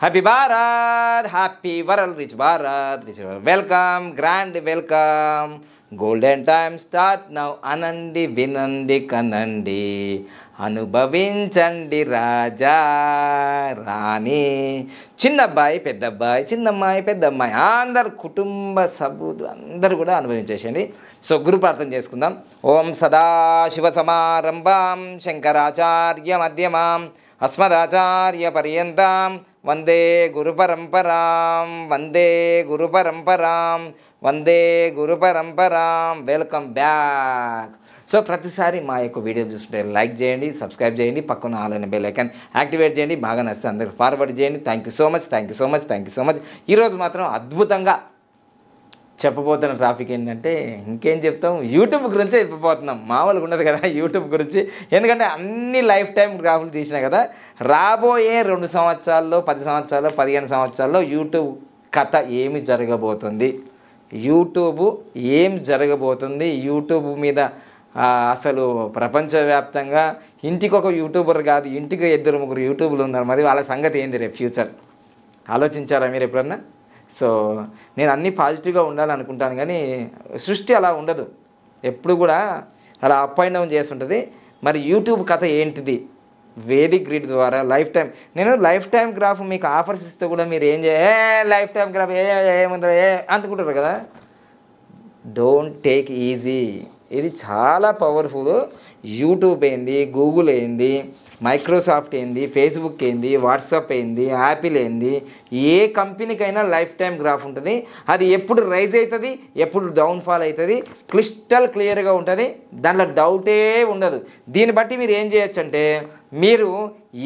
Happy Bharat, happy world, rich Bharat, rich welcome, grand welcome. Golden time start now. అనండి, వినండి, కనండి, అనుభవించండి రాజా రాణి. చిన్నబ్బాయి పెద్దబ్బాయి, చిన్నమ్మాయి పెద్దమ్మాయి, అందరు కుటుంబ సభ్యులు అందరూ కూడా అనుభవించేసేయండి. సో గురు ప్రార్థన చేసుకుందాం. ఓం సదాశివ సమారంభాం శంకరాచార్య మధ్యమాం అస్మదాచార్య పర్యంతం వందే గురు పరంపరాం, వందే గురు పరంపరాం, వందే గురు పరంపరాం. Welcome back. సో ప్రతిసారి మా యొక్క వీడియోలు చూస్తుంటే లైక్ చేయండి, సబ్స్క్రైబ్ చేయండి, పక్కన ఆల్ అనే బెల్ ఐకాన్ యాక్టివేట్ చేయండి. బాగా నచ్చితే అందరికి ఫార్వర్డ్ చేయండి. Thank you so much, thank you so much, thank you so much. ఈరోజు మాత్రం అద్భుతంగా చెప్పబోతున్న టాపిక్ ఏంటంటే ఇంకేం చెప్తాం, యూట్యూబ్ గురించే చెప్పబోతున్నాం. మామూలుగా ఉండదు కదా యూట్యూబ్ గురించి, ఎందుకంటే అన్ని లైఫ్ టైం గ్రాఫ్లు తీసినా కదా. రాబోయే 2 సంవత్సరాల్లో, 10 సంవత్సరాల్లో, 15 సంవత్సరాల్లో యూట్యూబ్ కథ ఏమి జరగబోతుంది, యూట్యూబ్ ఏం జరగబోతుంది, యూట్యూబ్ మీద అసలు ప్రపంచవ్యాప్తంగా ఇంటికి ఒక యూట్యూబర్ కాదు, ఇంటికి 2-3 యూట్యూబ్లు ఉన్నారు. మరి వాళ్ళ సంగతి ఏంది రేపు ఫ్యూచర్ ఆలోచించారా మీరు ఎప్పుడన్నా? సో నేను అన్నీ పాజిటివ్గా ఉండాలనుకుంటాను, కానీ సృష్టి అలా ఉండదు, ఎప్పుడు కూడా అలా అప్ అండ్ డౌన్ చేస్తుంటుంది. మరి యూట్యూబ్ కథ ఏంటిది? వేదిక్ గ్రిడ్ ద్వారా లైఫ్ టైం, నేను లైఫ్ టైం గ్రాఫ్ మీకు ఆఫర్స్ ఇస్తే కూడా మీరు ఏం లైఫ్ టైం గ్రాఫ్ ఏముందో అనుకుంటారు కదా. Don't take easy. ఇది చాలా పవర్ఫుల్. యూట్యూబ్ ఏంది, గూగుల్ ఏంది, మైక్రోసాఫ్ట్ ఏంది, ఫేస్బుక్ ఏంది, వాట్సాప్ ఏంది, యాపిల్ ఏంది, ఏ కంపెనీకైనా లైఫ్ టైం గ్రాఫ్ ఉంటుంది. అది ఎప్పుడు రైజ్ అవుతుంది, ఎప్పుడు డౌన్ఫాల్ అవుతుంది, క్లిస్టల్ క్లియర్గా ఉంటుంది, దాంట్లో డౌటే ఉండదు. దీన్ని బట్టి మీరు ఏం చేయొచ్చు అంటే, మీరు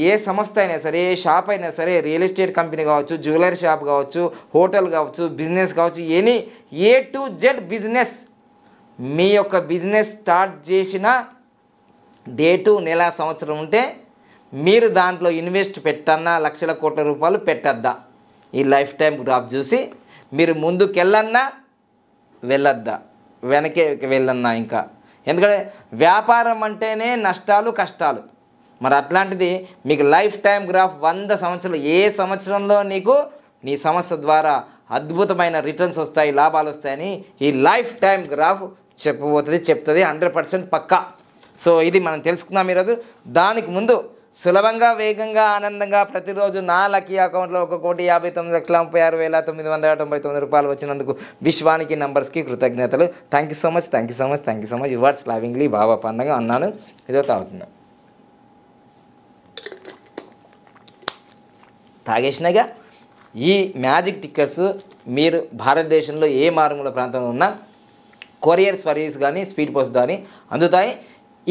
ఏ సంస్థ అయినా సరే, ఏ షాప్ అయినా సరే, రియల్ ఎస్టేట్ కంపెనీ కావచ్చు, జ్యువెలరీ షాప్ కావచ్చు, హోటల్ కావచ్చు, బిజినెస్ కావచ్చు, any A to Z business, మీ యొక్క బిజినెస్ స్టార్ట్ చేసిన డేటు, నెల, సంవత్సరం ఉంటే మీరు దాంట్లో ఇన్వెస్ట్ పెట్టన్నా, లక్షల కోట్ల రూపాయలు పెట్టద్దా, ఈ లైఫ్ టైం గ్రాఫ్ చూసి మీరు ముందుకెళ్ళన్నా వెళ్ళొద్దా, వెనకే వెళ్ళన్నా. ఇంకా ఎందుకంటే వ్యాపారం అంటేనే నష్టాలు కష్టాలు. మరి అట్లాంటిది మీకు లైఫ్ టైం గ్రాఫ్ 100 సంవత్సరాలు, ఏ సంవత్సరంలో నీకు నీ సంస్థ ద్వారా అద్భుతమైన రిటర్న్స్ వస్తాయి, లాభాలు వస్తాయని ఈ లైఫ్ టైం గ్రాఫ్ చెప్తుంది 100% పక్కా. సో ఇది మనం తెలుసుకుందాం ఈరోజు. దానికి ముందు సులభంగా, వేగంగా, ఆనందంగా ప్రతిరోజు నా లక్కీ అకౌంట్లో 1,59,36,999 రూపాయలు వచ్చినందుకు విశ్వానికి నంబర్స్కి కృతజ్ఞతలు. Thank you so much, thank you so much, thank you so much. Yours lovingly Baba Pandaga అన్నాను. ఏదో తాగుతున్నా, తాగేసినాగా. ఈ మ్యాజిక్ టిక్కర్స్ మీరు భారతదేశంలో ఏ మారుమూల ప్రాంతంలో ఉన్నా కొరియర్ సర్వీస్ కానీ, స్పీడ్ పోస్ట్ కానీ అందుతాయి.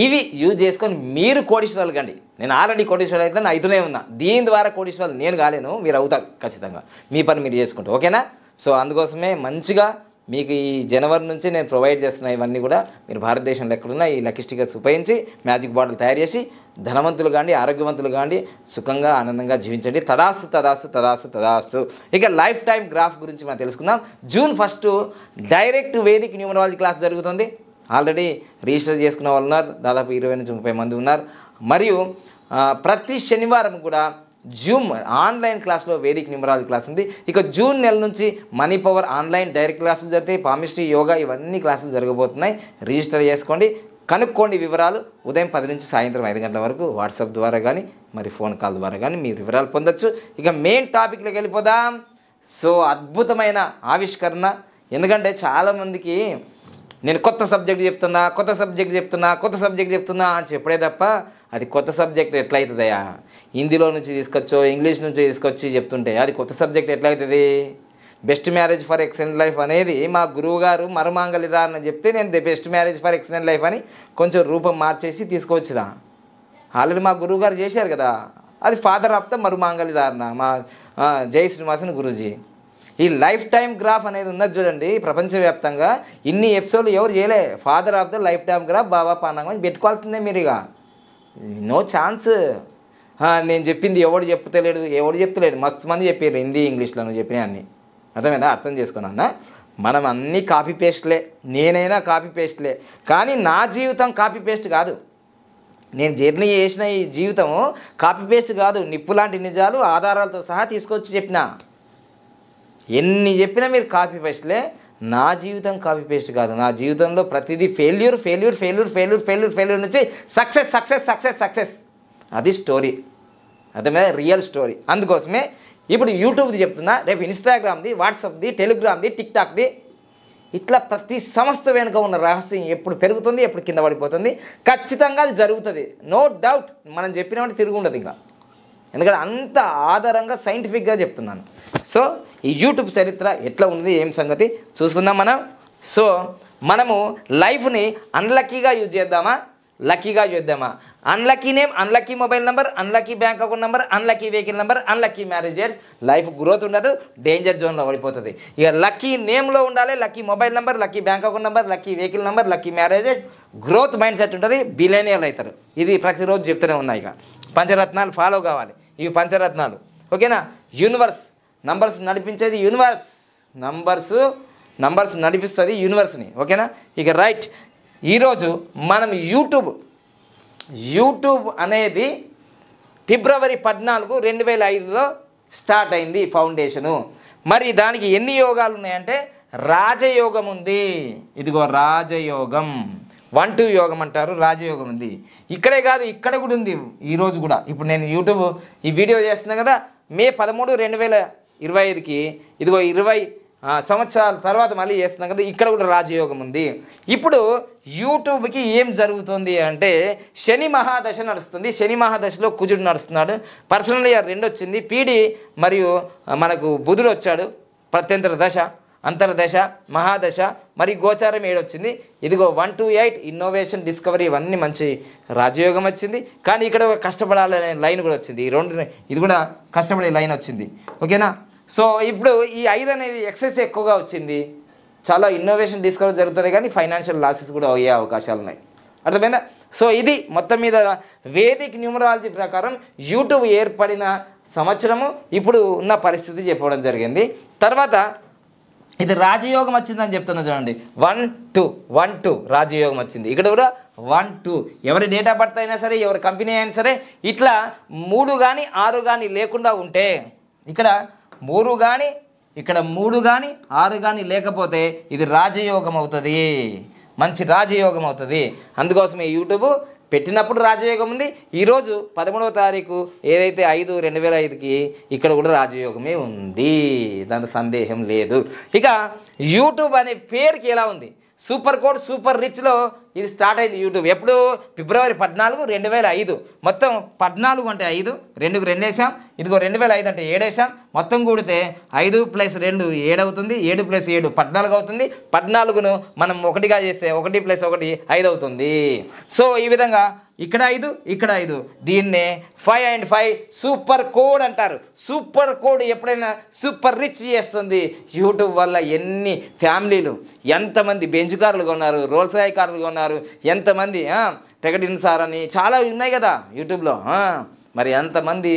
ఇవి యూజ్ చేసుకొని మీరు కోటీశ్వరాలు కండి. నేను ఆల్రెడీ కోటీశ్వరాలు అయితే అవుతూనే ఉన్నా. దీని ద్వారా కోటీశ్వరాలు నేను కాలేను, మీరు అవుతారు ఖచ్చితంగా, మీ పని మీరు చేసుకుంటూ. ఓకేనా? సో అందుకోసమే మంచిగా మీకు ఈ జనవరి నుంచి నేను ప్రొవైడ్ చేస్తున్నా. ఇవన్నీ కూడా మీరు భారతదేశంలో ఎక్కడున్నా ఈ లక్కీ స్టిక్కర్స్ ఉపయోగించి మ్యాజిక్ బాటిల్ తయారు చేసి ధనవంతులు కాండి, ఆరోగ్యవంతులు కాండి, సుఖంగా ఆనందంగా జీవించండి. తదాస్తు, తదాస్తు, తదాస్తు, తదాస్తు. ఇక లైఫ్ టైం గ్రాఫ్ గురించి మనం తెలుసుకుందాం. June 1 direct Vedic numerology class జరుగుతుంది. ఆల్రెడీ రిజిస్టర్ చేసుకున్న వాళ్ళు ఉన్నారు, దాదాపు 20 నుంచి 30 మంది ఉన్నారు. మరియు ప్రతి శనివారం కూడా జూమ్ ఆన్లైన్ క్లాస్లో వేదిక్ న్యూమరాలజీ క్లాస్ ఉంది. ఇక జూన్ నెల నుంచి మనీ పవర్ ఆన్లైన్ డైరెక్ట్ క్లాసులు జరుగుతాయి. పామిస్ట్రీ, యోగా, ఇవన్నీ క్లాసులు జరగబోతున్నాయి. రిజిస్టర్ చేసుకోండి, కనుక్కోండి వివరాలు. ఉదయం 10 నుంచి సాయంత్రం 5 గంటల వరకు వాట్సాప్ ద్వారా కానీ, మరి ఫోన్ కాల్ ద్వారా కానీ మీరు వివరాలు పొందొచ్చు. ఇక మెయిన్ టాపిక్లోకి వెళ్ళిపోదాం. సో అద్భుతమైన ఆవిష్కరణ. ఎందుకంటే చాలామందికి నేను కొత్త సబ్జెక్ట్ చెప్తున్నా అని చెప్పడే తప్ప అది కొత్త సబ్జెక్ట్ ఎట్లయితుందయా? హిందీలో నుంచి తీసుకొచ్చో, ఇంగ్లీష్ నుంచి తీసుకొచ్చి చెప్తుంటే అది కొత్త సబ్జెక్ట్ ఎట్లయితుంది? Best marriage for excellent life అనేది మా గురువు గారు మరుమాంగళ్య ధారణ చెప్తే నేను best marriage for excellent life అని కొంచెం రూపం మార్చేసి తీసుకొచ్చిదా. ఆల్రెడీ మా గురువు గారు చేశారు కదా, అది ఫాదర్ ఆఫ్ ద మరుమాంగళ్య ధారణ, మా జై శ్రీనివాసన్ గురూజీ. ఈ లైఫ్ టైం గ్రాఫ్ అనేది ఉన్నది చూడండి, ప్రపంచవ్యాప్తంగా ఇన్ని ఎపిసోడ్లు ఎవరు చేయలే. Father of the lifetime graph Baba Pandangam అని పెట్టుకోవాల్సిందే మీరు. ఇక నో ఛాన్స్. నేను చెప్పింది ఎవడు చెప్తలేడు, మస్తు మంది చెప్పారు హిందీ, ఇంగ్లీష్లో నువ్వు చెప్పినా అన్నీ. అర్థమైందా? అర్థం చేసుకున్నా. మనం అన్నీ కాపీ పేస్ట్లే, నేనైనా కాపీ పేస్ట్లే. కానీ నా జీవితం కాపీ పేస్ట్ కాదు. నేను జర్నీ చేసిన ఈ జీవితము కాపీ పేస్ట్ కాదు, నిప్పు లాంటి నిజాలు ఆధారాలతో సహా తీసుకొచ్చి చెప్పిన. ఎన్ని చెప్పినా మీరు కాపీ పేస్ట్లే, నా జీవితం కాపీ పేస్ట్ కాదు. నా జీవితంలో ప్రతిదీ failure failure failure failure failure failure నుంచి సక్సెస్ సక్సెస్ సక్సెస్ సక్సెస్. అది స్టోరీ, అర్థమైనా, రియల్ స్టోరీ. అందుకోసమే ఇప్పుడు యూట్యూబ్ది చెప్తున్నా, రేపు ఇన్స్టాగ్రామ్ది, వాట్సాప్ది, టెలిగ్రామ్ది, టిక్టాక్ది, ఇట్లా ప్రతి సంస్థ వెనుక ఉన్న రహస్యం ఎప్పుడు పెరుగుతుంది, ఎప్పుడు కింద పడిపోతుంది, ఖచ్చితంగా అది జరుగుతుంది. No doubt. మనం చెప్పినప్పుడు తిరిగి ఉండదు ఇంకా, ఎందుకంటే అంత ఆధారంగా సైంటిఫిక్గా చెప్తున్నాను. సో ఈ యూట్యూబ్ చరిత్ర ఎట్లా ఉంది, ఏం సంగతి చూసుకుందాం మనం. సో మనము లైఫ్ని అన్లక్కీగా యూజ్ చేద్దామా, లక్కీగా చేద్దామా? Unlucky name, unlucky mobile number, unlucky bank account number, unlucky vehicle number, unlucky marriages, life growth ఉండదు, డేంజర్ జోన్లో పడిపోతుంది. ఇక లక్కీ నేమ్లో ఉండాలి, lucky mobile number, lucky bank account number, lucky vehicle number, lucky marriages, growth mind set ఉంటుంది, బిలియనియర్లు అవుతారు. ఇది ప్రతిరోజు చెప్తూనే ఉన్నాయి. ఇక పంచరత్నాలు ఫాలో కావాలి, ఇవి పంచరత్నాలు. ఓకేనా? యూనివర్స్, నంబర్స్ నడిపించేది యూనివర్స్, నంబర్స్ నడిపిస్తుంది యూనివర్స్ని. ఓకేనా? ఇక రైట్, ఈరోజు మనం యూట్యూబ్ అనేది ఫిబ్రవరి 14, 2005లో స్టార్ట్ అయింది ఫౌండేషను. మరి దానికి ఎన్ని యోగాలు ఉన్నాయంటే రాజయోగం ఉంది. ఇదిగో రాజయోగం, 1-2 యోగం అంటారు, రాజయోగం ఉంది. ఇక్కడే కాదు, ఇక్కడ కూడా ఉంది ఈరోజు కూడా. ఇప్పుడు నేను యూట్యూబ్ ఈ వీడియో చేస్తున్నా కదా, మే 13, 2025కి ఇదిగో 20 సంవత్సరాల తర్వాత మళ్ళీ చేస్తున్నాం కదా, ఇక్కడ కూడా రాజయోగం ఉంది. ఇప్పుడు యూట్యూబ్కి ఏం జరుగుతుంది అంటే శని మహాదశ నడుస్తుంది. శని మహాదశలో కుజుడు నడుస్తున్నాడు, పర్సనల్ ఇయర్ 2 వచ్చింది, పీడి మరియు మనకు బుధుడు వచ్చాడు, ప్రత్యంతర దశ, అంతర్దశ, మహాదశ, మరి గోచారం 7 వచ్చింది. ఇదిగో 1 to 8 ఇన్నోవేషన్, డిస్కవరీ, ఇవన్నీ మంచి రాజయోగం వచ్చింది. కానీ ఇక్కడ కష్టపడాలనే లైన్ కూడా వచ్చింది, ఈ 2 ఇది కూడా కష్టపడే లైన్ వచ్చింది. ఓకేనా? సో ఇప్పుడు ఈ 5 అనేది ఎక్సెస్ ఎక్కువగా వచ్చింది, చాలా ఇన్నోవేషన్ డిస్కవరీ జరుగుతుంది, కానీ ఫైనాన్షియల్ లాసెస్ కూడా అయ్యే అవకాశాలు ఉన్నాయి. అర్థమైందా? సో ఇది మొత్తం మీద వేదిక్ న్యూమరాలజీ ప్రకారం యూట్యూబ్ ఏర్పడిన సంవత్సరము, ఇప్పుడు ఉన్న పరిస్థితి చెప్పడం జరిగింది. తర్వాత ఇది రాజయోగం వచ్చిందని చెప్తున్నా చూడండి, 1-2 రాజయోగం వచ్చింది. ఇక్కడ కూడా 1-2 ఎవరి డేట్ ఆఫ్ బర్త్ అయినా సరే, ఎవరి కంపెనీ అయినా సరే, ఇట్లా 3 కానీ 6 కానీ లేకుండా ఉంటే, ఇక్కడ 3 కానీ, ఇక్కడ 3 కానీ 6 కానీ లేకపోతే ఇది రాజయోగం అవుతుంది, మంచి రాజయోగం అవుతుంది. అందుకోసమే యూట్యూబ్ పెట్టినప్పుడు రాజయోగం ఉంది. ఈరోజు 13వ తారీఖు ఏదైతే 5/2005కి ఇక్కడ కూడా రాజయోగమే ఉంది, దాని సందేహం లేదు. ఇక యూట్యూబ్ అనే పేరుకి ఎలా ఉంది, సూపర్ కోడ్ సూపర్ రిచ్లో ఇది స్టార్ట్ అయింది యూట్యూబ్. ఎప్పుడు? ఫిబ్రవరి 14, 2005. మొత్తం 14 అంటే 5, 2కు 2 వేసాం, ఇదిగో 2005 అంటే 7 వేసాం, మొత్తం కూడితే 5 + 2 7 అవుతుంది, 7 + 7 14 అవుతుంది. 14ను మనం 1గా చేస్తే 1 + 1 5 అవుతుంది. సో ఈ విధంగా ఇక్కడ 5, ఇక్కడ 5, దీన్నే 5 and 5 సూపర్ కోడ్ అంటారు. సూపర్ కోడ్ ఎప్పుడైనా సూపర్ రిచ్ చేస్తుంది. యూట్యూబ్ వల్ల ఎన్ని ఫ్యామిలీలు, ఎంతమంది బెంచ్ కార్లు కొన్నారు, రోల్స్ రాయ్ కార్లు కొన్నారు, ఎంతమంది టెకటిన్ సార్ అని చాలా ఉన్నాయి కదా యూట్యూబ్లో. మరి ఎంతమంది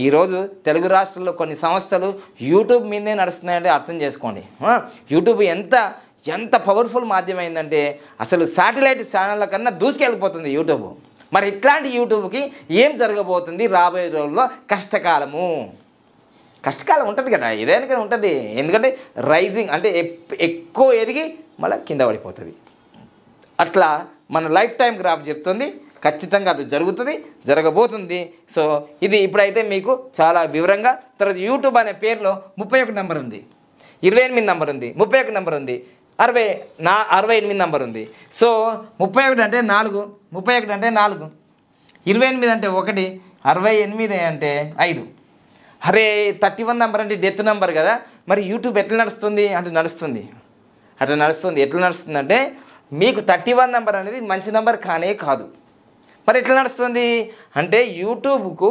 ఈరోజు తెలుగు రాష్ట్రాల్లో కొన్ని సంస్థలు యూట్యూబ్ మీదే నడుస్తున్నాయంటే అర్థం చేసుకోండి. యూట్యూబ్ ఎంత పవర్ఫుల్ మాధ్యమం అయిందంటే అసలు శాటిలైట్ ఛానళ్ళ కన్నా దూసుకెళ్ళిపోతుంది యూట్యూబ్. మరి ఇట్లాంటి యూట్యూబ్కి ఏం జరగబోతుంది రాబోయే రోజుల్లో? కష్టకాలం ఉంటుంది కదా, ఏదైనా ఉంటుంది. ఎందుకంటే రైజింగ్ అంటే ఎక్కువ ఎదిగి మళ్ళీ కింద పడిపోతుంది. అట్లా మన లైఫ్ టైం గ్రాఫ్ చెప్తుంది, ఖచ్చితంగా అది జరగబోతుంది. సో ఇది ఇప్పుడైతే మీకు చాలా వివరంగా. తర్వాత యూట్యూబ్ అనే పేరులో 31 నెంబర్ ఉంది, 28 నెంబర్ ఉంది, 31 నెంబర్ ఉంది, 68 నెంబర్ ఉంది. సో 31 అంటే 4, 31 అంటే 4, 28 అంటే 1, 68 అంటే 5. అరే 31 నెంబర్ అంటే డెత్ నెంబర్ కదా. మరి యూట్యూబ్ ఎట్లా నడుస్తుంది అంటే నడుస్తుంది. ఎట్లా నడుస్తుంది అంటే మీకు 31 నెంబర్ అనేది మంచి నెంబర్ కానే కాదు. మరి ఎట్లా నడుస్తుంది అంటే యూట్యూబ్కు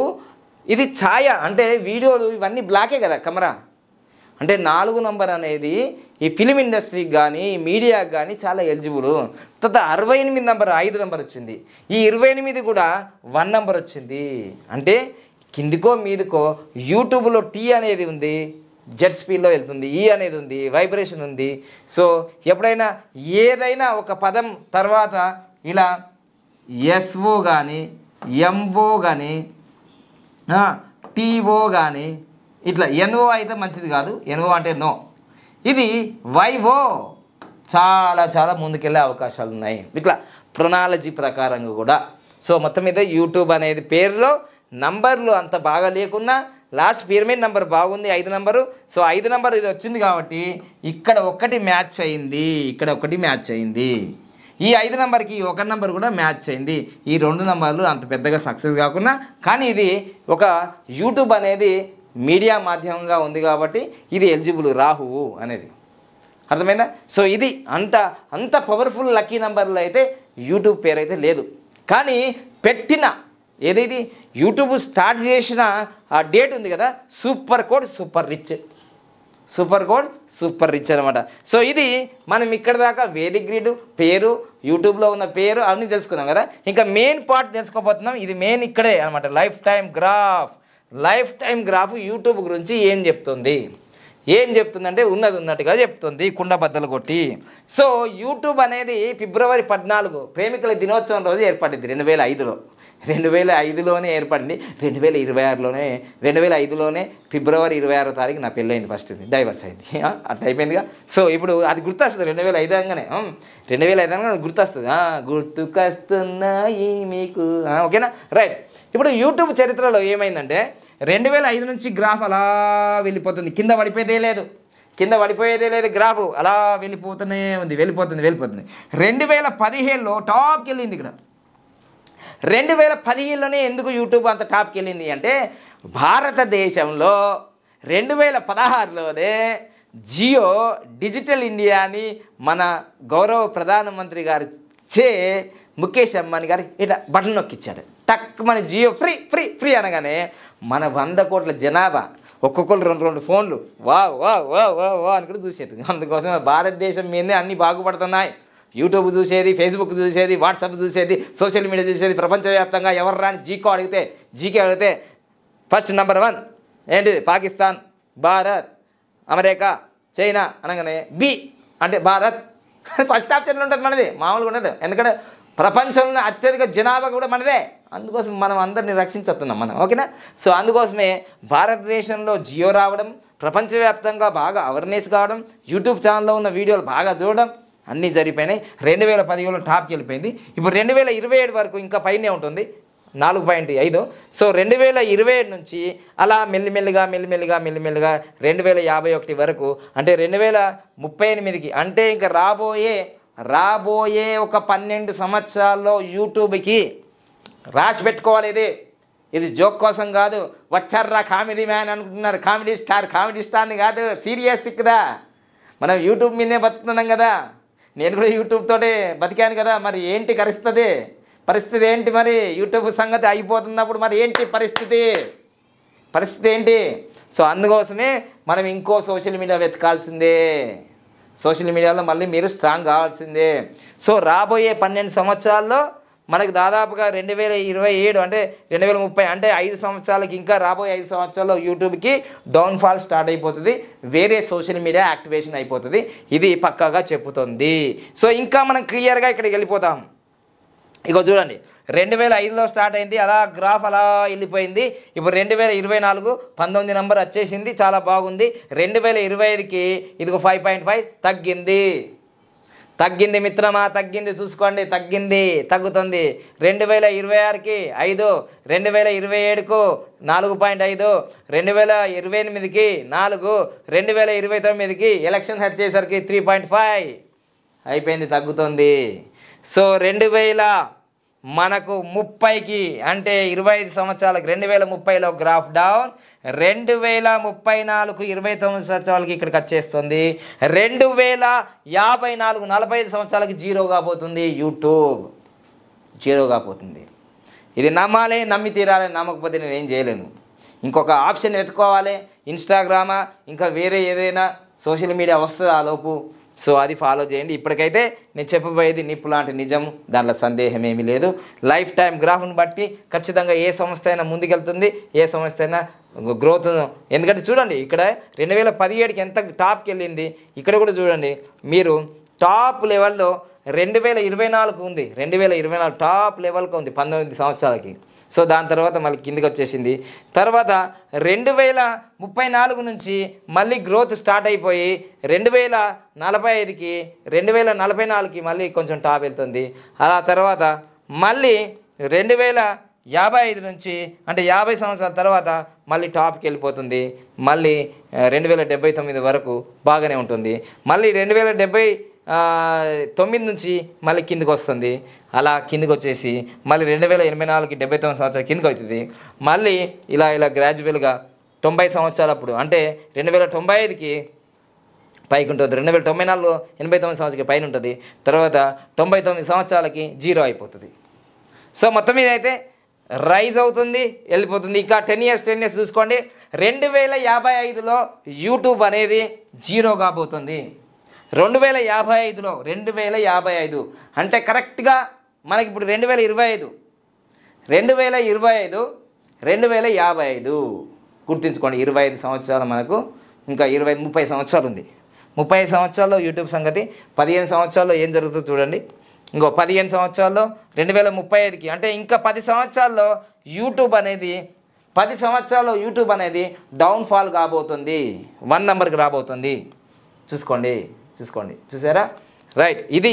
ఇది ఛాయ, అంటే వీడియోలు ఇవన్నీ బ్లాకే కదా కెమెరా. అంటే 4 నెంబర్ అనేది ఈ ఫిలిం ఇండస్ట్రీకి కానీ మీడియాకి కానీ చాలా ఎలిజిబుల్. తర్వాత 68 నెంబర్ 5 నెంబర్ వచ్చింది, ఈ 28 కూడా 1 నెంబర్ వచ్చింది. అంటే కిందికో మీదికో యూట్యూబ్లో టీ అనేది ఉంది, జెట్ స్పీడ్లో వెళ్తుంది, ఈ అనేది ఉంది, వైబ్రేషన్ ఉంది. సో ఎప్పుడైనా ఏదైనా ఒక పదం తర్వాత ఇలా ఎస్ఓ కానీ ఎంఓ కానీ టీఓ కానీ ఇట్లా ఎన్ఓ అయితే మంచిది కాదు, ఎన్ఓ అంటే నో. ఇది వైఓ చాలా చాలా ముందుకెళ్ళే అవకాశాలు ఉన్నాయి ఇట్లా ప్రొనాలజీ ప్రకారంగా కూడా. సో మొత్తం మీద యూట్యూబ్ అనేది పేరులో నంబర్లు అంత బాగా లేకున్నా లాస్ట్ పిరమిడ్ నెంబర్ బాగుంది 5 నంబరు. సో 5 నంబర్ ఇది వచ్చింది కాబట్టి ఇక్కడ ఒకటి మ్యాచ్ అయింది, ఇక్కడ ఒకటి మ్యాచ్ అయింది. ఈ 5 నంబర్కి 1 నంబర్ కూడా మ్యాచ్ అయింది. ఈ 2 నంబర్లు అంత పెద్దగా సక్సెస్ కాకుండా, కానీ ఇది ఒక యూట్యూబ్ అనేది మీడియా మాధ్యమంగా ఉంది కాబట్టి ఇది ఎలిజిబుల్ రాహువు అనేది, అర్థమైందా? సో ఇది అంత పవర్ఫుల్ లక్కీ నెంబర్లు అయితే యూట్యూబ్ పేరు అయితే లేదు. కానీ పెట్టిన ఏదైతే యూట్యూబ్ స్టార్ట్ చేసిన ఆ డేట్ ఉంది కదా, super code super rich, super code super rich అనమాట. సో ఇది మనం ఇక్కడ దాకా వేదిక్ గ్రిడ్ పేరు, యూట్యూబ్లో ఉన్న పేరు అన్నీ తెలుసుకున్నాం కదా. ఇంకా మెయిన్ పార్ట్ తెలుసుకోబోతున్నాం. ఇది మెయిన్ ఇక్కడే అనమాట. లైఫ్ టైం గ్రాఫ్ యూట్యూబ్ గురించి ఏం చెప్తుందంటే ఉన్నది ఉన్నట్టుగా చెప్తుంది, కుండ బద్దలు కొట్టి. సో యూట్యూబ్ అనేది ఫిబ్రవరి 14 ప్రేమికుల దినోత్సవం రోజు ఏర్పడింది. 2005లోనే ఏర్పడింది. 2005లోనే ఫిబ్రవరి 26వ తారీఖు నా పెళ్ళయింది, ఫస్ట్ డైవర్స్ అయింది, అట్లా అయిపోయిందిగా. సో ఇప్పుడు అది గుర్తొస్తుంది 2005 అనగానే, 2005 అనగానే గుర్తొస్తుంది, గుర్తుకొస్తున్నాయి మీకు, ఓకేనా? రైట్. ఇప్పుడు యూట్యూబ్ చరిత్రలో ఏమైందంటే 2005 నుంచి గ్రాఫ్ అలా వెళ్ళిపోతుంది, కింద పడిపోయేదే లేదు గ్రాఫ్, అలా వెళ్ళిపోతూనే ఉంది, వెళ్ళిపోతుంది. 2017లో టాప్కి వెళ్ళింది. ఇక్కడ 2017లోనే ఎందుకు యూట్యూబ్ అంత టాప్కి వెళ్ళింది అంటే, భారతదేశంలో 2016లోనే జియో డిజిటల్ ఇండియాని మన గౌరవ ప్రధానమంత్రి గారు ముఖేష్ అంబానీ గారు ఇట్లా బటన్ నొక్కిచ్చాడు. టక్ మన జియో ఫ్రీ అనగానే మన 100 కోట్ల జనాభా ఒక్కొక్కరు 2 ఫోన్లు వా అని కూడా చూసేది. అందుకోసం భారతదేశం మీదే అన్నీ బాగుపడుతున్నాయి. యూట్యూబ్ చూసేది, ఫేస్బుక్ చూసేది, వాట్సాప్ చూసేది, సోషల్ మీడియా చూసేది, ప్రపంచవ్యాప్తంగా ఎవరు రాని జీకే అడిగితే ఫస్ట్ నెంబర్ 1 ఏంటిది? పాకిస్తాన్, భారత్, అమెరికా, చైనా అనగానే బి అంటే భారత్ ఫస్ట్ ఆప్షన్లో ఉంటుంది మనది, మామూలుగా ఉండదు. ఎందుకంటే ప్రపంచంలో అత్యధిక జనాభా కూడా మనదే, అందుకోసం మనం అందరినీ రక్షించుతున్నాం మనం, ఓకేనా? సో అందుకోసమే భారతదేశంలో జియో రావడం, ప్రపంచవ్యాప్తంగా బాగా అవేర్నెస్ కావడం, యూట్యూబ్ ఛానల్లో ఉన్న వీడియోలు బాగా చూడడం అన్నీ జరిగిపోయినాయి. 2017లో టాప్కి వెళ్ళిపోయింది. ఇప్పుడు 2027 వరకు ఇంకా పైనే ఉంటుంది, 4.5. సో 2027 నుంచి అలా మెల్లిమెల్లిగా 2051 వరకు, అంటే 2038కి, అంటే ఇంకా రాబోయే ఒక 12 సంవత్సరాల్లో యూట్యూబ్కి రాసి పెట్టుకోవాలి. ఇది జోక్ కోసం కాదు, వచ్చారా కామెడీ మ్యాన్ అనుకుంటున్నారు, కామెడీ స్టార్ని కాదు, సీరియస్ కదా. మనం యూట్యూబ్ మీదే బతుకుతున్నాం కదా, నేను కూడా యూట్యూబ్ తోటే బతికాను కదా. మరి ఏంటి పరిస్థితి ఏంటి? మరి యూట్యూబ్ సంగతి అయిపోతున్నప్పుడు మరి ఏంటి పరిస్థితి ఏంటి? సో అందుకోసమే మనం ఇంకో సోషల్ మీడియా వెతకాల్సిందే, సోషల్ మీడియాలో మళ్ళీ మీరు స్ట్రాంగ్ కావాల్సిందే. సో రాబోయే 12 సంవత్సరాల్లో మనకు దాదాపుగా 2027 అంటే 2030 అంటే 5 సంవత్సరాలకి, ఇంకా రాబోయే 5 సంవత్సరాల్లో యూట్యూబ్కి డౌన్ఫాల్ స్టార్ట్ అయిపోతుంది, వేరే సోషల్ మీడియా యాక్టివేషన్ అయిపోతుంది. ఇది పక్కాగా చెప్పుతుంది. సో ఇంకా మనం క్లియర్గా ఇక్కడికి వెళ్ళిపోతాం. ఇగో చూడండి, 2005లో స్టార్ట్ అయింది, అలా గ్రాఫ్ అలా వెళ్ళిపోయింది. ఇప్పుడు 2024 19 నెంబర్ వచ్చేసింది, చాలా బాగుంది. 2025కి ఇదిగో 5.5 తగ్గింది మిత్రమా, తగ్గింది, చూసుకోండి, తగ్గుతుంది. 2026కి 5, 2027కు 4.5, 2028కి 4, 2029కి ఎలక్షన్ వచ్చేసరికి 3.5 అయిపోయింది, తగ్గుతుంది. సో 2030కి అంటే 25 సంవత్సరాలకి 2030లో గ్రాఫ్ డౌన్, 2034 29 సంవత్సరాలకి ఇక్కడికి వచ్చేస్తుంది. 2054 45 సంవత్సరాలకి జీరోగా పోతుంది, యూట్యూబ్ జీరోగా పోతుంది. ఇది నమ్మాలి, నమ్మి తీరాలి, నమ్మకపోతే నేను ఏం చేయలేను. ఇంకొక ఆప్షన్ వెతుకోవాలి, ఇన్స్టాగ్రామా ఇంకా వేరే ఏదైనా సోషల్ మీడియా వస్తుంది ఆ లోపు. సో అది ఫాలో చేయండి. ఇప్పటికైతే నేను చెప్పబోయేది నిప్పు లాంటి నిజం, దాంట్లో సందేహం ఏమీ లేదు. లైఫ్ టైం గ్రాఫ్ను బట్టి ఖచ్చితంగా ఏ సంస్థ అయినా ముందుకెళ్తుంది, ఏ సంస్థ అయినా గ్రోత్. ఎందుకంటే చూడండి, ఇక్కడ 2017కి ఎంత టాప్కి వెళ్ళింది, ఇక్కడ కూడా చూడండి మీరు టాప్ లెవెల్లో 2024 ఉంది. 2024 టాప్ లెవెల్కి ఉంది 19 సంవత్సరాలకి. సో దాని తర్వాత మళ్ళీ కిందికి వచ్చేసింది. తర్వాత 2034 నుంచి మళ్ళీ గ్రోత్ స్టార్ట్ అయిపోయి 2045కి 2044కి మళ్ళీ కొంచెం టాప్ వెళ్తుంది. అలా తర్వాత మళ్ళీ 2055 నుంచి అంటే 50 సంవత్సరాల తర్వాత మళ్ళీ టాప్కి వెళ్ళిపోతుంది. మళ్ళీ 2079 వరకు బాగానే ఉంటుంది. మళ్ళీ 2079 నుంచి మళ్ళీ కిందికి వస్తుంది. అలా కిందికి వచ్చేసి మళ్ళీ 2084కి 79 సంవత్సరాలు కిందికి అవుతుంది. మళ్ళీ ఇలా గ్రాడ్యువల్గా 90 సంవత్సరాలప్పుడు అంటే 2095కి పైకి ఉంటుంది. 2094 89 సంవత్సరాలకి పైన ఉంటుంది. తర్వాత 99 సంవత్సరాలకి 0 అయిపోతుంది. సో మొత్తం మీద అయితే రైజ్ అవుతుంది, వెళ్ళిపోతుంది. ఇంకా 10 ఇయర్స్ చూసుకోండి. 2055లో యూట్యూబ్ అనేది 0 కాబోతుంది. 2055లో 2055 అంటే కరెక్ట్గా మనకి ఇప్పుడు 2025 2055 గుర్తుంచుకోండి. 25 సంవత్సరాలు మనకు ఇంకా 30 సంవత్సరాలు ఉంది. 30 సంవత్సరాల్లో యూట్యూబ్ సంగతి 15 సంవత్సరాల్లో ఏం జరుగుతుందో చూడండి. ఇంకో 15 సంవత్సరాల్లో 2035కి అంటే ఇంకా 10 సంవత్సరాల్లో యూట్యూబ్ అనేది డౌన్ఫాల్ కాబోతుంది. 1 నెంబర్కి రాబోతుంది. చూసుకోండి చూసారా? రైట్. ఇది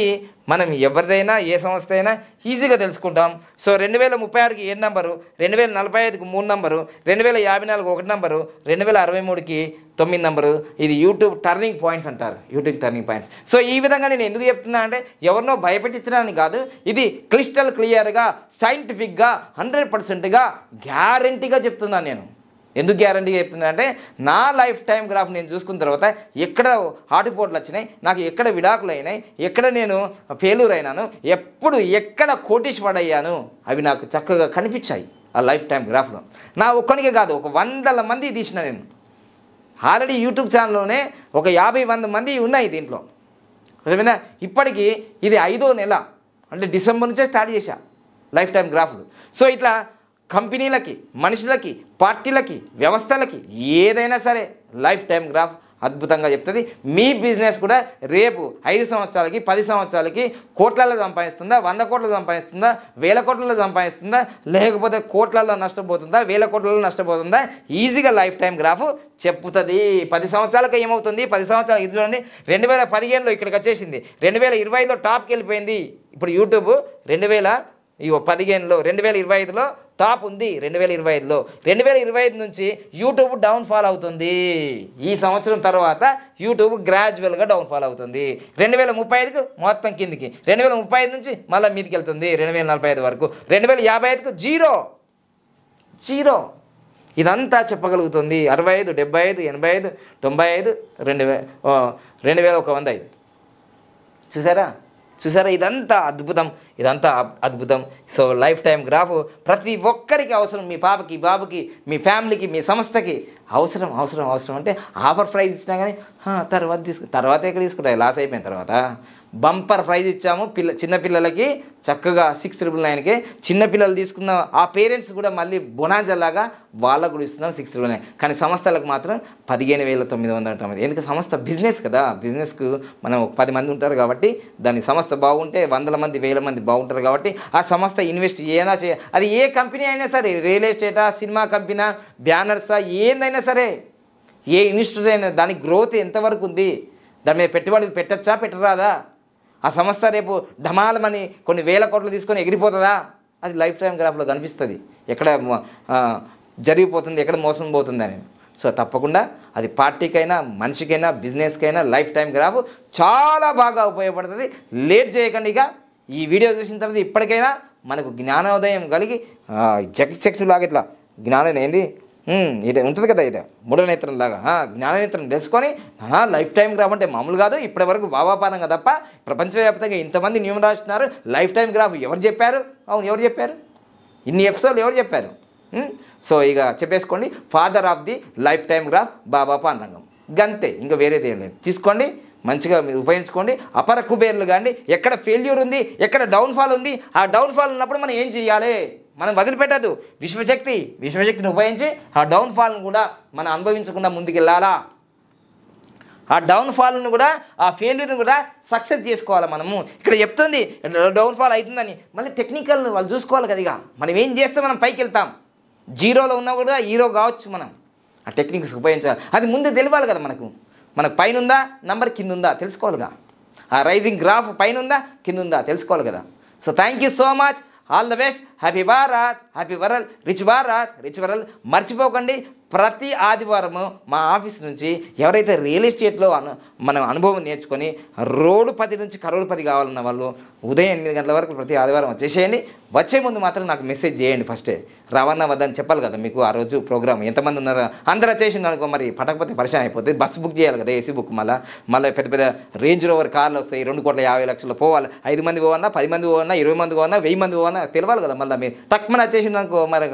మనం ఎవరిదైనా ఏ సంస్థ అయినా ఈజీగా తెలుసుకుంటాం. సో 2036కి 7 నెంబరు, 2045కి 3 నెంబరు, 2054కి 1 నెంబరు, 2063కి 9 నెంబరు. ఇది యూట్యూబ్ టర్నింగ్ పాయింట్స్ అంటారు. YouTube turning points. సో ఈ విధంగా నేను ఎందుకు చెప్తున్నా అంటే ఎవరినో భయపెట్టించడానికి కాదు. ఇది క్లిస్టల్ క్లియర్గా సైంటిఫిక్గా 100%గా గ్యారంటీగా చెప్తున్నాను నేను. ఎందుకు గ్యారంటీగా చెప్తున్నా అంటే నా లైఫ్ టైం గ్రాఫ్ నేను చూసుకున్న తర్వాత ఎక్కడ హాటిపోట్లు వచ్చినాయి, నాకు ఎక్కడ విడాకులు అయినాయి, ఎక్కడ నేను ఫెయిల్యూర్ అయినాను, ఎక్కడ కోటీశ్వరుడయ్యాను అవి నాకు చక్కగా కనిపించాయి ఆ లైఫ్ టైం గ్రాఫ్లో. నా ఒక్కనికే కాదు, ఒక 100 మంది తీసిన నేను. ఆల్రెడీ యూట్యూబ్ ఛానల్లోనే ఒక 50-100 మంది ఉన్నాయి దీంట్లో. అదేవిధంగా ఇప్పటికీ ఇది 5వ నెల అంటే డిసెంబర్ నుంచే స్టార్ట్ చేశా లైఫ్ టైం గ్రాఫ్లు. సో ఇట్లా కంపెనీలకి, మనుషులకి, పార్టీలకి, వ్యవస్థలకి ఏదైనా సరే లైఫ్ టైం గ్రాఫ్ అద్భుతంగా చెప్తుంది. మీ బిజినెస్ కూడా రేపు 5 సంవత్సరాలకి 10 సంవత్సరాలకి కోట్లలో సంపాదిస్తుందా, 100 కోట్లలో సంపాదిస్తుందా, 1000 కోట్లలో సంపాదిస్తుందా, లేకపోతే కోట్లలో నష్టపోతుందా, 1000 కోట్లలో నష్టపోతుందా, ఈజీగా లైఫ్ టైం గ్రాఫ్ చెప్పుతుంది. 10 సంవత్సరాలకు ఏమవుతుంది, 10 సంవత్సరాలు ఇది చూడండి. 2015లో ఇక్కడికి వచ్చేసింది, 2020లో టాప్కి వెళ్ళిపోయింది. ఇప్పుడు యూట్యూబ్ 2025లో టాప్ ఉంది. 2025లో 2025 నుంచి యూట్యూబ్ డౌన్ఫాల్ అవుతుంది. ఈ సంవత్సరం తర్వాత యూట్యూబ్ గ్రాడ్యువల్గా డౌన్ఫాల్ అవుతుంది. 2035కి మొత్తం కిందికి, 2035 నుంచి మళ్ళీ మీదికి వెళ్తుంది 2045 వరకు, 2055కి 0. ఇదంతా చెప్పగలుగుతుంది. 65, 75, 85, 95, 2105. చూసారా? ఇదంతా అద్భుతం. సో లైఫ్ టైం గ్రాఫ్ ప్రతి ఒక్కరికి అవసరం. మీ పాపకి, బాబుకి, మీ ఫ్యామిలీకి, మీ సంస్థకి అవసరం అంటే ఆఫర్ ప్రైజ్ ఇచ్చినా కానీ తర్వాత ఎక్కడ తీసుకుంటాయి, లాస్ అయిపోయిన తర్వాత. బంపర్ ప్రైజ్ ఇచ్చాము చిన్నపిల్లలకి చక్కగా 699కే. చిన్నపిల్లలు తీసుకున్న ఆ పేరెంట్స్ కూడా మళ్ళీ బొనాంజలాగా వాళ్ళకు కూడా ఇస్తున్నాం 699. కానీ సంస్థలకు మాత్రం 15,990. ఎందుకంటే సంస్థ బిజినెస్ కదా. బిజినెస్కు మనం 10 మంది ఉంటారు కాబట్టి దాని సంస్థ బాగుంటే 100 మంది 1000 మంది బాగుంటారు కాబట్టి ఆ సంస్థ ఇన్వెస్ట్ ఏదైనా అది ఏ కంపెనీ అయినా సరే, రియల్ ఎస్టేటా, సినిమా కంపెనీ, బ్యానర్సా, ఏందైనా సరే, ఏ ఇన్స్టిట్యూట్ అయినా దాని గ్రోత్ ఎంతవరకు ఉంది, దాని మీద పెట్టుబడులు పెట్టచ్చా పెట్టరాదా, ఆ సంస్థ రేపు ఢమాలమని కొన్ని 1000 కోట్లు తీసుకొని ఎగిరిపోతుందా, అది లైఫ్ టైం గ్రాఫ్లో కనిపిస్తుంది. ఎక్కడ జరిగిపోతుంది, ఎక్కడ మోసం పోతుంది అని. సో తప్పకుండా అది పార్టీకైనా, మనిషికైనా, బిజినెస్కైనా లైఫ్ టైం గ్రాఫ్ చాలా బాగా ఉపయోగపడుతుంది. లేట్ చేయకండి. ఇక ఈ వీడియో చూసిన తర్వాత ఇప్పటికైనా మనకు జ్ఞానోదయం కలిగి చక్షులాగా ఇట్లా జ్ఞానం ఏంది ఇది ఉంటుంది కదా, ఇది మూఢనేత్రం లాగా జ్ఞాననేత్రం తెలుసుకొని లైఫ్ టైం గ్రాఫ్ అంటే మామూలు కాదు. ఇప్పటి వరకు బాబాపారంగా తప్ప ప్రపంచవ్యాప్తంగా ఇంతమంది న్యూమరాస్తున్నారు. లైఫ్ టైం గ్రాఫ్ ఎవరు చెప్పారు? ఎవరు చెప్పారు? ఇన్ని ఎపిసోడ్లు ఎవరు చెప్పారు? సో ఇక చెప్పేసుకోండి, father of the lifetime graph Baba Pandurangam. గంతే, ఇంకా వేరేది ఏం లేదు. తీసుకోండి, మంచిగా మీరు ఉపయోగించుకోండి. అపర కుబేర్లు కానీ ఎక్కడ ఫెయిల్యూర్ ఉంది, ఎక్కడ డౌన్ఫాల్ ఉంది, ఆ డౌన్ఫాల్ ఉన్నప్పుడు మనం ఏం చేయాలి, మనం వదిలిపెట్టద్దు. విశ్వశక్తిని ఉపయోగించి ఆ డౌన్ఫాల్ను కూడా మనం అనుభవించకుండా ముందుకెళ్ళాలా. ఆ డౌన్ఫాల్ను కూడా ఆ ఫెయిల్యూర్ని కూడా సక్సెస్ చేసుకోవాలి మనము. ఇక్కడ చెప్తుంది డౌన్ఫాల్ అవుతుందని, మళ్ళీ టెక్నికల్ వాళ్ళు చూసుకోవాలి కదా. ఇక మనం ఏం చేస్తే మనం పైకి వెళ్తాం, జీరోలో ఉన్నా కూడా హీరో కావచ్చు. మనం ఆ టెక్నిక్స్ ఉపయోగించాలి. అది ముందే తెలియాలి కదా మనకు. మనకు పైన ఉందా నంబర్, కింద ఉందా తెలుసుకోవాలిగా. ఆ రైజింగ్ గ్రాఫ్ పైన ఉందా కింద ఉందా తెలుసుకోవాలి కదా. So thank you so much, all the best, happy Bharat, happy world, rich Bharat, rich world. మర్చిపోకండి, ప్రతి ఆదివారము మా ఆఫీస్ నుంచి ఎవరైతే రియల్ ఎస్టేట్లో మనం అనుభవం నేర్చుకొని రోడ్డు 10 నుంచి కరోడు 10 కావాలన్న వాళ్ళు ఉదయం 8 గంటల వరకు ప్రతి ఆదివారం వచ్చేసేయండి. వచ్చే ముందు మాత్రం నాకు మెసేజ్ చేయండి. ఫస్టే రావన్నా వద్దని చెప్పాలి కదా మీకు. ఆ రోజు ప్రోగ్రామ్ ఎంతమంది ఉన్నారు, అందరూ వచ్చేసింది అనుకో, మరి పట్టకపోతే పరిచయం అయిపోతుంది. బస్సు బుక్ చేయాలి కదా, ఏసీ బుక్. మళ్ళీ పెద్ద పెద్ద రేంజ్ రోవర్ కార్లు వస్తాయి, 2,50,00,000 పోవాలి. 5 మంది పోవన్నా, 10 మంది పోవన్నా, 20 మంది పోవన్నా, 1000 మంది పోవన్నా తెలియాలి కదా. మళ్ళీ మీరు తక్కువ వచ్చేసింది అనుకో, మరి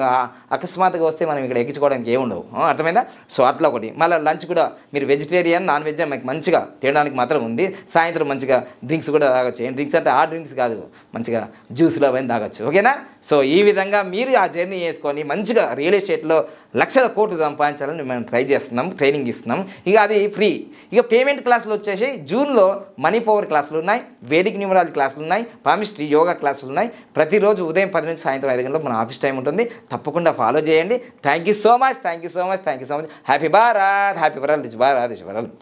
అకస్మాత్తుగా వస్తే మనం ఇక్కడ ఎక్కించుకోవడానికి ఏముండవు. అర్థమైందా? సో అట్లా ఒకటి. మళ్ళీ లంచ్ కూడా మీరు వెజిటేరియన్ నాన్ వెజ్ మీకు మంచిగా తినడానికి మాత్రం ఉంది. సాయంత్రం మంచిగా డ్రింక్స్ కూడా తాగొచ్చు. ఏం డ్రింక్స్ అంటే ఆ డ్రింక్స్ కాదు, మంచిగా జ్యూస్లో అవన్నీ తాగొచ్చు. ఓకేనా? సో ఈ విధంగా మీరు ఆ జర్నీ చేసుకొని మంచిగా రియల్ ఎస్టేట్లో లక్షల కోట్లు సంపాదించాలని మేము ట్రై చేస్తున్నాం, ట్రైనింగ్ ఇస్తున్నాం. ఇక అది ఫ్రీ. ఇక పేమెంట్ క్లాసులు వచ్చేసి జూన్లో మనీ పవర్ క్లాసులు ఉన్నాయి, వేదిక న్యూమరాలజీ క్లాసులు ఉన్నాయి, పామిస్ట్రీ యోగా క్లాసులు ఉన్నాయి. ప్రతిరోజు ఉదయం 10 నుంచి సాయంత్రం 5 గంటలకు మన ఆఫీస్ టైం ఉంటుంది. తప్పకుండా ఫాలో చేయండి. Thank you so much, thank you so much, thank you so much. Happy Bharat, happy world, rich Bharat, rich world.